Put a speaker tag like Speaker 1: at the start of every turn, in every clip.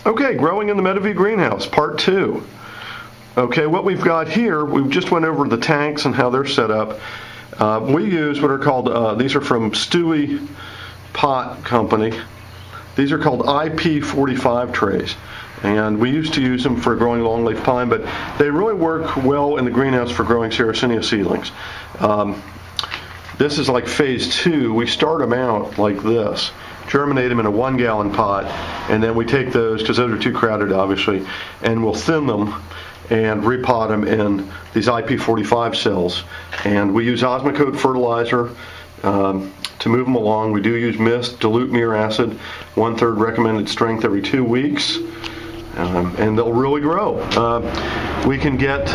Speaker 1: Okay, growing in the Meadowview greenhouse, part 2. Okay, what we've got here, we just went over the tanks and how they're set up. We use what are called, these are from Stewie Pot Company. These are called IP45 trays. And we used to use them for growing longleaf pine, but they really work well in the greenhouse for growing Sarracenia seedlings. This is like phase 2. We start them out like this, germinate them in a 1-gallon pot, and then we take those, because those are too crowded obviously, and we'll thin them and repot them in these IP45 cells. And we use Osmocote fertilizer to move them along. We do use mist, dilute mere acid, 1/3 recommended strength every 2 weeks, and they'll really grow. We can get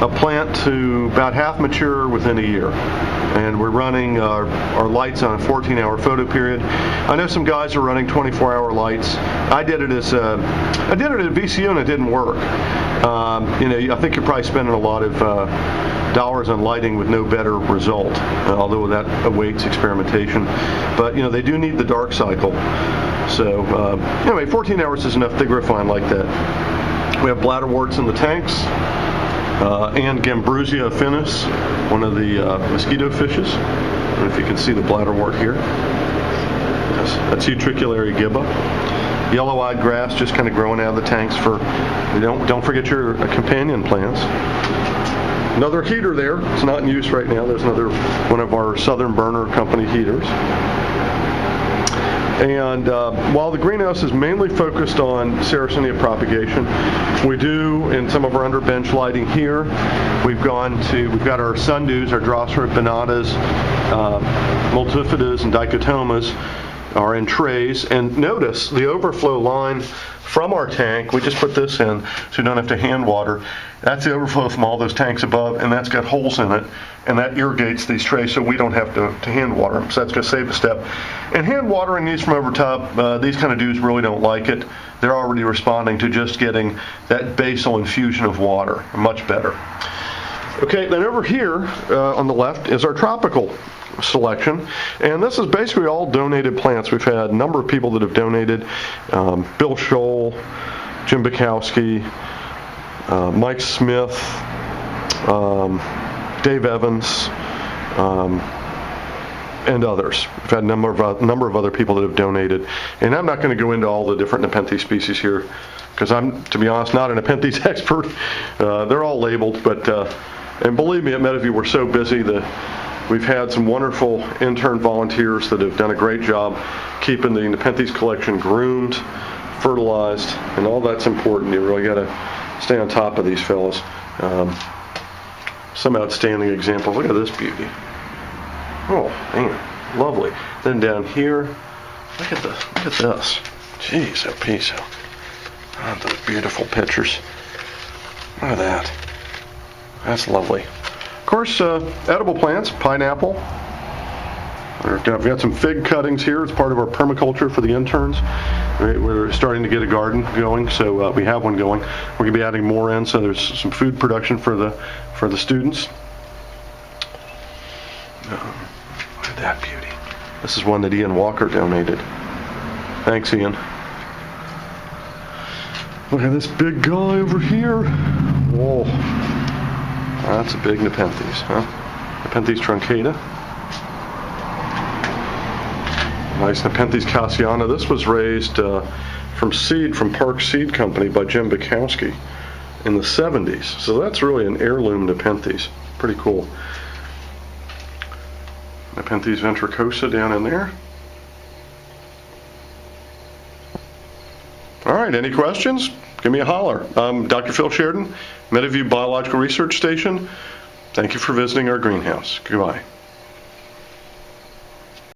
Speaker 1: a plant to about half mature within a year. And we're running our lights on a 14-hour photo period. I know some guys are running 24-hour lights. I did it at VCU and it didn't work. I think you're probably spending a lot of dollars on lighting with no better result, although that awaits experimentation. But they do need the dark cycle. So anyway, 14 hours is enough to grow fine like that. We have bladderworts in the tanks. And Gambrusia affinis, one of the mosquito fishes. I don't know if you can see the bladderwort here. Yes, that's Utriculary gibba. Yellow-eyed grass just kind of growing out of the tanks for, don't forget your companion plants. Another heater there. It's not in use right now. There's another one of our Southern Burner Company heaters. And while the greenhouse is mainly focused on Sarracenia propagation, we do, in some of our underbench lighting here, we've got our sundews, our Drosera binatas, multifidas, and dichotomas are in trays. And notice the overflow line from our tank, we just put this in so you don't have to hand water. That's the overflow from all those tanks above, and that's got holes in it, and that irrigates these trays so we don't have to hand water them. So that's going to save a step. And hand watering these from over top, these kind of dews really don't like it. They're already responding to just getting that basal infusion of water, much better. Okay, then over here on the left is our tropical selection, and this is basically all donated plants. We've had a number of people that have donated. Bill Scholl, Jim Bukowski, Mike Smith, Dave Evans, and others. We've had a number of other people that have donated, and I'm not going to go into all the different Nepenthes species here because I'm, to be honest, not a Nepenthes expert. They're all labeled, but and believe me, at Meadowview we're so busy that we've had some wonderful intern volunteers that have done a great job keeping the Nepenthes collection groomed, fertilized, and all that's important. You really got to stay on top of these fellows. Some outstanding examples. Look at this beauty. Oh man, lovely. Then down here, look at this. Jeez, oh piece. Oh, those beautiful pictures. Look at that. That's lovely. Of course, edible plants, pineapple. We've got some fig cuttings here. It's part of our permaculture for the interns. We're starting to get a garden going, so we have one going. We're going to be adding more in, so there's some food production for the students. Look at that beauty. This is one that Ian Walker donated. Thanks, Ian. Look at this big guy over here. Whoa. That's a big Nepenthes, huh? Nepenthes truncata. Nice Nepenthes Cassiana. This was raised from Park Seed Company by Jim Bukowski in the 70s. So that's really an heirloom Nepenthes. Pretty cool. Nepenthes ventricosa down in there. All right, any questions? Give me a holler. I'm Dr. Phil Sheridan, Meadowview Biological Research Station. Thank you for visiting our greenhouse. Goodbye.